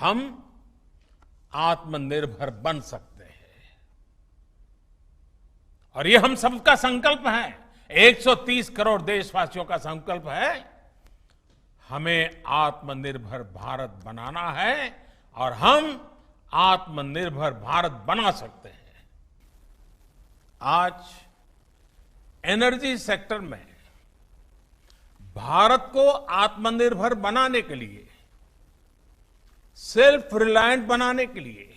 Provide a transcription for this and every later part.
हम आत्मनिर्भर बन सकते हैं। और ये हम सबका संकल्प है, 130 करोड़ देशवासियों का संकल्प है। हमें आत्मनिर्भर भारत बनाना है और हम आत्मनिर्भर भारत बना सकते हैं। आज एनर्जी सेक्टर में भारत को आत्मनिर्भर बनाने के लिए, सेल्फ रिलायंट बनाने के लिए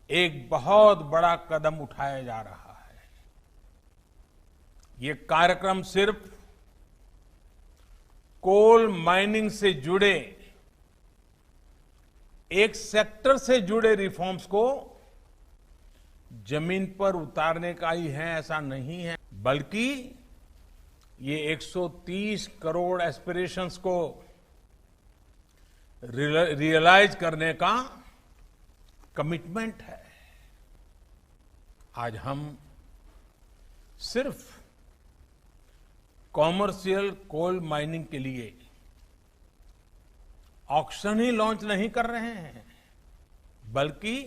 एक बहुत बड़ा कदम उठाया जा रहा है। ये कार्यक्रम सिर्फ कोल माइनिंग से जुड़े एक सेक्टर से जुड़े रिफॉर्म्स को जमीन पर उतारने का ही है ऐसा नहीं है, बल्कि ये 130 करोड़ एस्पिरेशंस को रियलाइज करने का कमिटमेंट है। आज हम सिर्फ कॉमर्शियल कोल माइनिंग के लिए ऑक्शन ही लॉन्च नहीं कर रहे हैं, बल्कि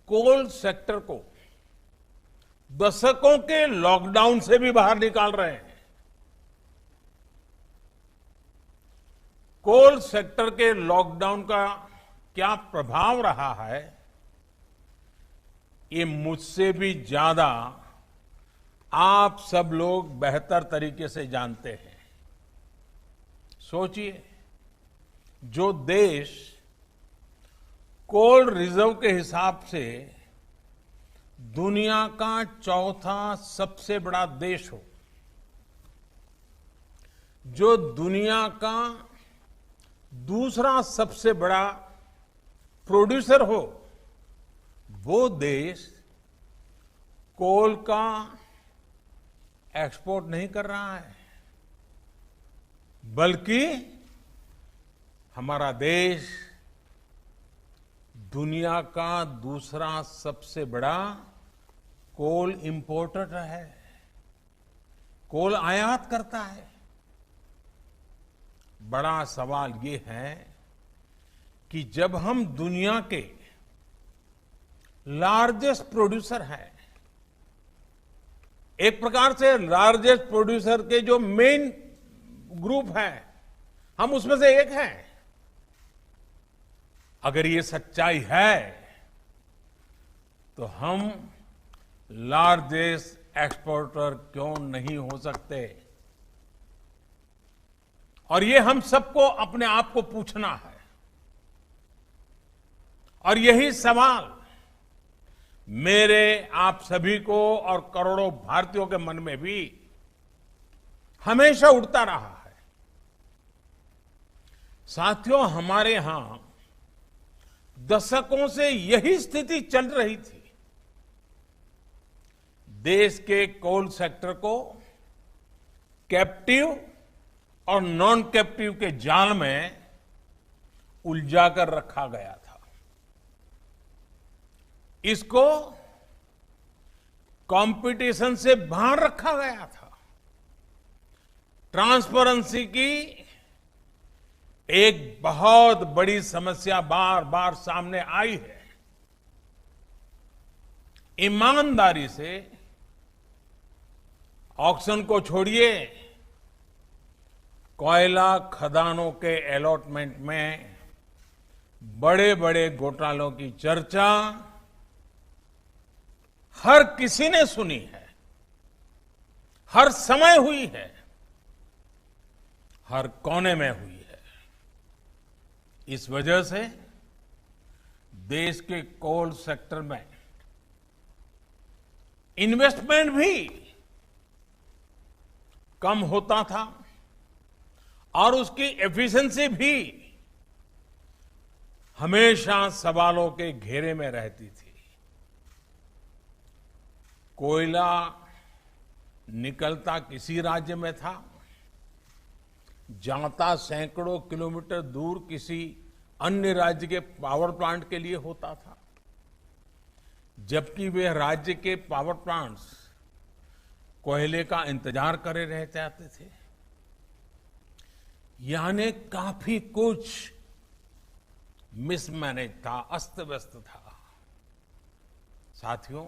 कोल सेक्टर को दशकों के लॉकडाउन से भी बाहर निकाल रहे हैं। कोल सेक्टर के लॉकडाउन का क्या प्रभाव रहा है, ये मुझसे भी ज्यादा आप सब लोग बेहतर तरीके से जानते हैं। सोचिए, जो देश कोल रिजर्व के हिसाब से दुनिया का चौथा सबसे बड़ा देश हो, जो दुनिया का दूसरा सबसे बड़ा प्रोड्यूसर हो, वो देश कोल का एक्सपोर्ट नहीं कर रहा है, बल्कि हमारा देश दुनिया का दूसरा सबसे बड़ा कोल इंपोर्टर है, कोल आयात करता है। बड़ा सवाल ये है कि जब हम दुनिया के लार्जेस्ट प्रोड्यूसर हैं, एक प्रकार से लार्जेस्ट प्रोड्यूसर के जो मेन ग्रुप हैं, हम उसमें से एक हैं। अगर ये सच्चाई है तो हम लार्जेस्ट एक्सपोर्टर क्यों नहीं हो सकते? और ये हम सबको अपने आप को पूछना है। और यही सवाल मेरे आप सभी को और करोड़ों भारतीयों के मन में भी हमेशा उठता रहा है। साथियों, हमारे यहां दशकों से यही स्थिति चल रही थी। देश के कोल सेक्टर को कैप्टिव और नॉन कैप्टिव के जाल में उलझाकर रखा गया था। इसको कंपटीशन से बाहर रखा गया था। ट्रांसपेरेंसी की एक बहुत बड़ी समस्या बार बार सामने आई है। ईमानदारी से ऑक्शन को छोड़िए, कोयला खदानों के अलॉटमेंट में बड़े बड़े घोटालों की चर्चा हर किसी ने सुनी है, हर समय हुई है, हर कोने में हुई है। इस वजह से देश के कोल सेक्टर में इन्वेस्टमेंट भी कम होता था और उसकी एफिशिएंसी भी हमेशा सवालों के घेरे में रहती थी। कोयला निकलता किसी राज्य में था, जाता सैकड़ों किलोमीटर दूर किसी अन्य राज्य के पावर प्लांट के लिए होता था, जबकि वे राज्य के पावर प्लांट्स कोयले का इंतजार करे रह जाते थे। यानी काफी कुछ मिसमैनेज था, अस्त व्यस्त था। साथियों,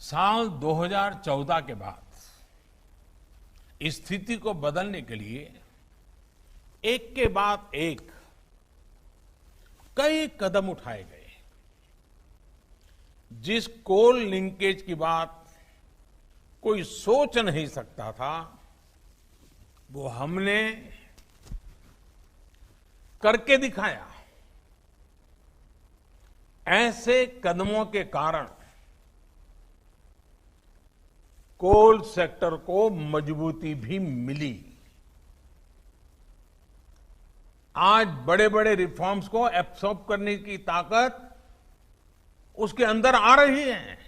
साल 2014 के बाद स्थिति को बदलने के लिए एक के बाद एक कई कदम उठाए गए। जिस कोल लिंकेज की बात कोई सोच नहीं सकता था, वो हमने करके दिखाया। ऐसे कदमों के कारण कोल सेक्टर को मजबूती भी मिली। आज बड़े बड़े रिफॉर्म्स को एब्सॉर्ब करने की ताकत उसके अंदर आ रही है।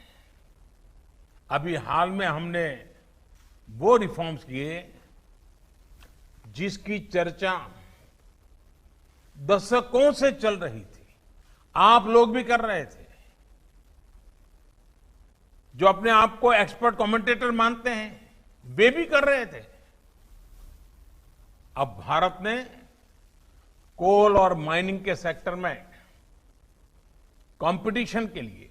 अभी हाल में हमने वो रिफॉर्म्स किए जिसकी चर्चा दशकों से चल रही थी, आप लोग भी कर रहे थे, जो अपने आप को एक्सपर्ट कमेंटेटर मानते हैं, वे भी कर रहे थे। अब भारत ने कोल और माइनिंग के सेक्टर में कंपटीशन के लिए,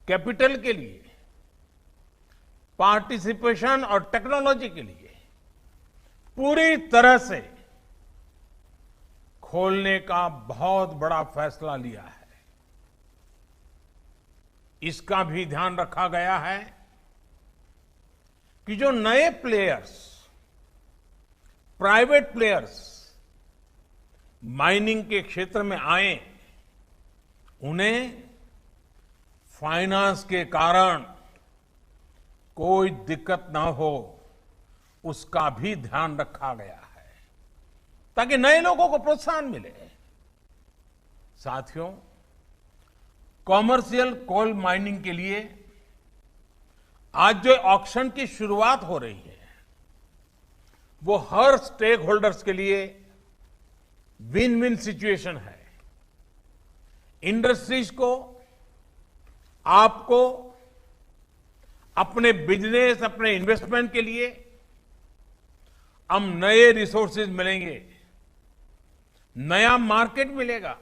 कैपिटल के लिए, पार्टिसिपेशन और टेक्नोलॉजी के लिए पूरी तरह से खोलने का बहुत बड़ा फैसला लिया है। इसका भी ध्यान रखा गया है कि जो नए प्लेयर्स, प्राइवेट प्लेयर्स माइनिंग के क्षेत्र में आए, उन्हें फाइनेंस के कारण कोई दिक्कत ना हो, उसका भी ध्यान रखा गया है ताकि नए लोगों को प्रोत्साहन मिले। साथियों, कॉमर्शियल कोल माइनिंग के लिए आज जो ऑक्शन की शुरुआत हो रही है, वो हर स्टेक होल्डर्स के लिए विन विन सिचुएशन है। इंडस्ट्रीज को, आपको, अपने बिजनेस, अपने इन्वेस्टमेंट के लिए हम नए रिसोर्सेज मिलेंगे, नया मार्केट मिलेगा।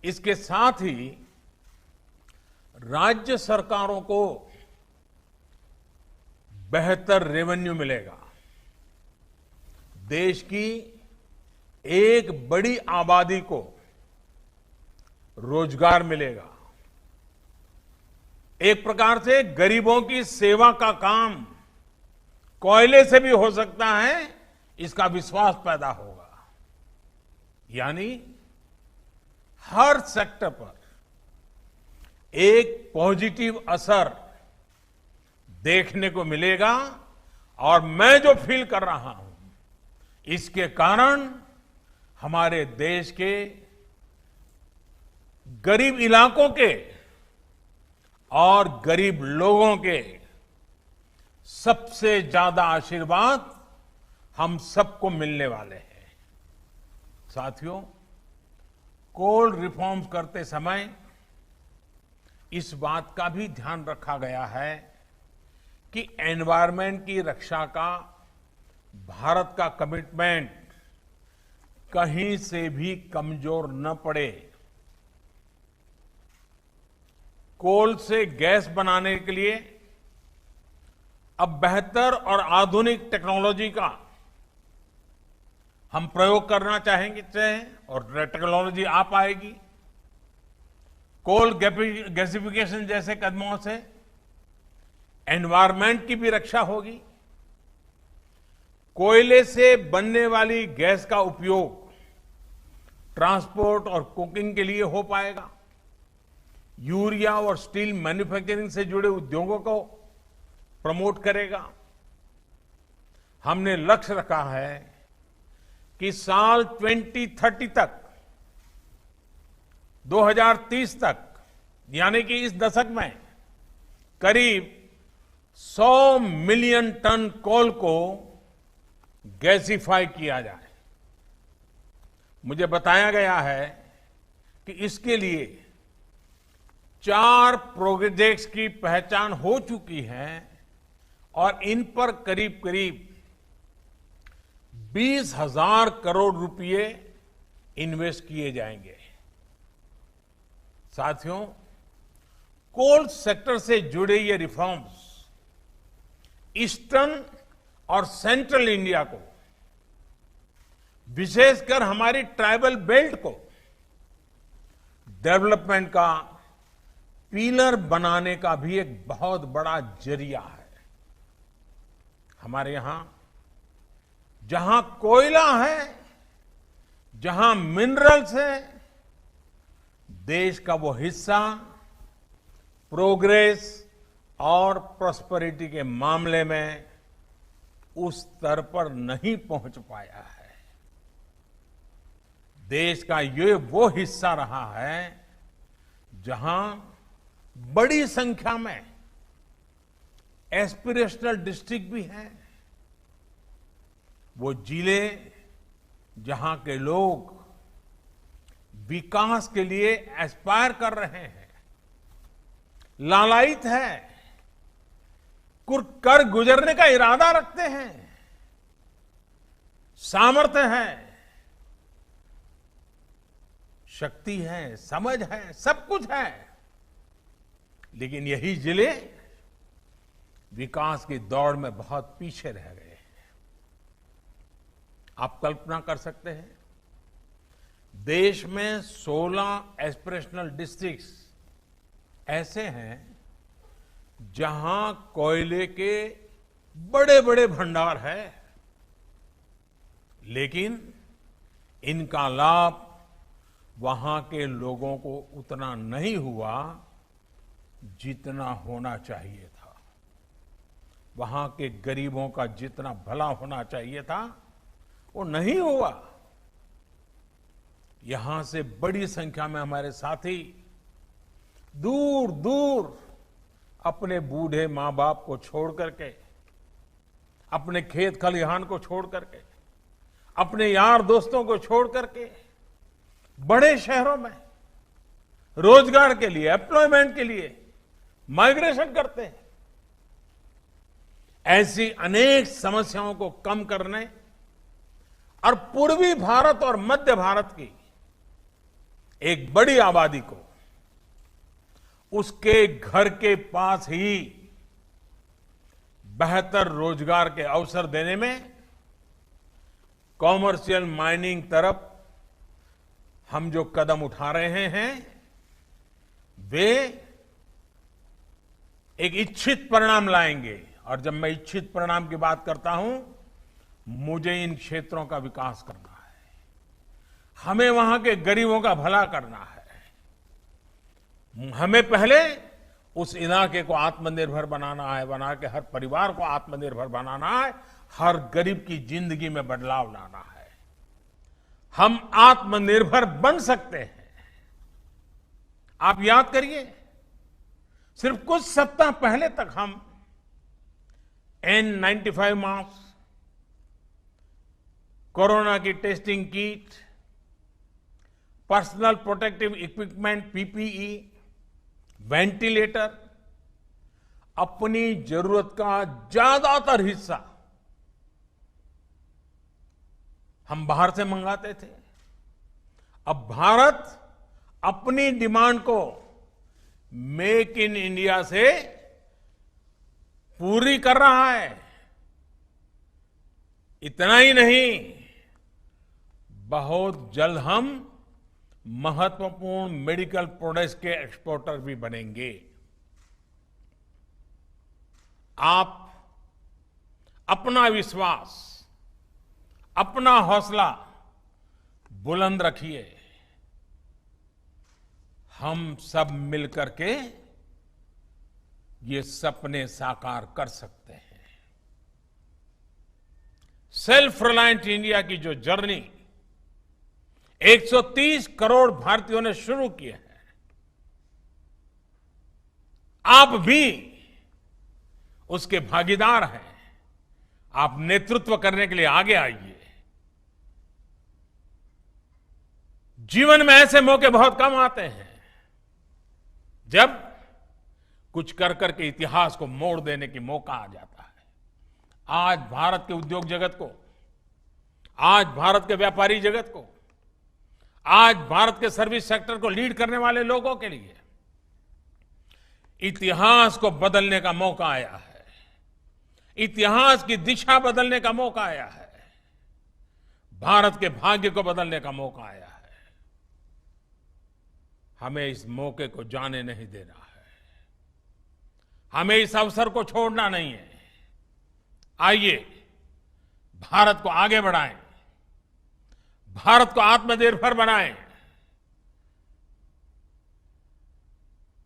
इसके साथ ही राज्य सरकारों को बेहतर रेवेन्यू मिलेगा। देश की एक बड़ी आबादी को रोजगार मिलेगा। एक प्रकार से गरीबों की सेवा का काम कोयले से भी हो सकता है, इसका विश्वास पैदा होगा। यानी हर सेक्टर पर एक पॉजिटिव असर देखने को मिलेगा। और मैं जो फील कर रहा हूं, इसके कारण हमारे देश के गरीब इलाकों के और गरीब लोगों के सबसे ज्यादा आशीर्वाद हम सबको मिलने वाले हैं। साथियों, कोल रिफॉर्म्स करते समय इस बात का भी ध्यान रखा गया है कि एनवायरनमेंट की रक्षा का भारत का कमिटमेंट कहीं से भी कमजोर न पड़े। कोल से गैस बनाने के लिए अब बेहतर और आधुनिक टेक्नोलॉजी का हम प्रयोग करना चाहेंगे और टेक्नोलॉजी आ पाएगी। कोल गैसिफिकेशन जैसे कदमों से एनवायरनमेंट की भी रक्षा होगी। कोयले से बनने वाली गैस का उपयोग ट्रांसपोर्ट और कुकिंग के लिए हो पाएगा। यूरिया और स्टील मैन्युफैक्चरिंग से जुड़े उद्योगों को प्रमोट करेगा। हमने लक्ष्य रखा है कि साल 2030 तक, 2030 तक, यानी कि इस दशक में करीब 100 मिलियन टन कोल को गैसिफाई किया जाए। मुझे बताया गया है कि इसके लिए 4 प्रोजेक्ट्स की पहचान हो चुकी है और इन पर करीब करीब 20,000 करोड़ रुपए इन्वेस्ट किए जाएंगे। साथियों, कोल सेक्टर से जुड़े ये रिफॉर्म्स ईस्टर्न और सेंट्रल इंडिया को, विशेषकर हमारी ट्राइबल बेल्ट को डेवलपमेंट का पिलर बनाने का भी एक बहुत बड़ा जरिया है। हमारे यहां जहां कोयला है, जहां मिनरल्स है, देश का वो हिस्सा प्रोग्रेस और प्रॉस्पेरिटी के मामले में उस स्तर पर नहीं पहुंच पाया है। देश का ये वो हिस्सा रहा है जहां बड़ी संख्या में एस्पिरेशनल डिस्ट्रिक्ट भी हैं। वो जिले जहां के लोग विकास के लिए एस्पायर कर रहे हैं, लालायित है, कर गुजरने का इरादा रखते हैं, सामर्थ्य है, शक्ति है, समझ है, सब कुछ है, लेकिन यही जिले विकास की दौड़ में बहुत पीछे रह गए हैं। आप कल्पना कर सकते हैं, देश में 16 एस्पिरेशनल डिस्ट्रिक्ट्स ऐसे हैं जहां कोयले के बड़े बड़े भंडार है, लेकिन इनका लाभ वहां के लोगों को उतना नहीं हुआ जितना होना चाहिए था। वहां के गरीबों का जितना भला होना चाहिए था वो नहीं हुआ। यहां से बड़ी संख्या में हमारे साथी दूर दूर अपने बूढ़े मां बाप को छोड़ करके, अपने खेत खलिहान को छोड़ करके, अपने यार दोस्तों को छोड़ करके बड़े शहरों में रोजगार के लिए, एम्प्लॉयमेंट के लिए माइग्रेशन करते हैं। ऐसी अनेक समस्याओं को कम करने और पूर्वी भारत और मध्य भारत की एक बड़ी आबादी को उसके घर के पास ही बेहतर रोजगार के अवसर देने में कॉमर्शियल माइनिंग तरफ हम जो कदम उठा रहे हैं वे एक इच्छित परिणाम लाएंगे। और जब मैं इच्छित परिणाम की बात करता हूं, मुझे इन क्षेत्रों का विकास करना है, हमें वहां के गरीबों का भला करना है, हमें पहले उस इलाके को आत्मनिर्भर बनाना है, बना के हर परिवार को आत्मनिर्भर बनाना है, हर गरीब की जिंदगी में बदलाव लाना है। हम आत्मनिर्भर बन सकते हैं। आप याद करिए, सिर्फ कुछ सप्ताह पहले तक हम N95 मास्क, कोरोना की testing kit, personal protective equipment PPE, ventilator, अपनी जरूरत का ज्यादातर हिस्सा हम बाहर से मंगाते थे। अब भारत अपनी डिमांड को मेक इन इंडिया से पूरी कर रहा है। इतना ही नहीं, बहुत जल्द हम महत्वपूर्ण मेडिकल प्रोडक्ट्स के एक्सपोर्टर भी बनेंगे। आप अपना विश्वास, अपना हौसला बुलंद रखिए। हम सब मिलकर के ये सपने साकार कर सकते हैं। सेल्फ रिलायंट इंडिया की जो जर्नी 130 करोड़ भारतीयों ने शुरू की है, आप भी उसके भागीदार हैं। आप नेतृत्व करने के लिए आगे आइए। जीवन में ऐसे मौके बहुत कम आते हैं जब कुछ कर करके इतिहास को मोड़ देने की मौका आ जाता है। आज भारत के उद्योग जगत को आज भारत के व्यापारी जगत को, आज भारत के सर्विस सेक्टर को लीड करने वाले लोगों के लिए इतिहास को बदलने का मौका आया है, इतिहास की दिशा बदलने का मौका आया है, भारत के भाग्य को बदलने का मौका आया है। हमें इस मौके को जाने नहीं देना है, हमें इस अवसर को छोड़ना नहीं है। आइए भारत को आगे बढ़ाएं, भारत को आत्मनिर्भर बनाएं।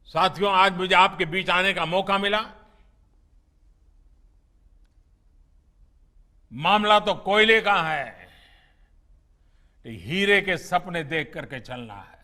साथियों, आज मुझे आपके बीच आने का मौका मिला। मामला तो कोयले का है, हीरे के सपने देख करके चलना है।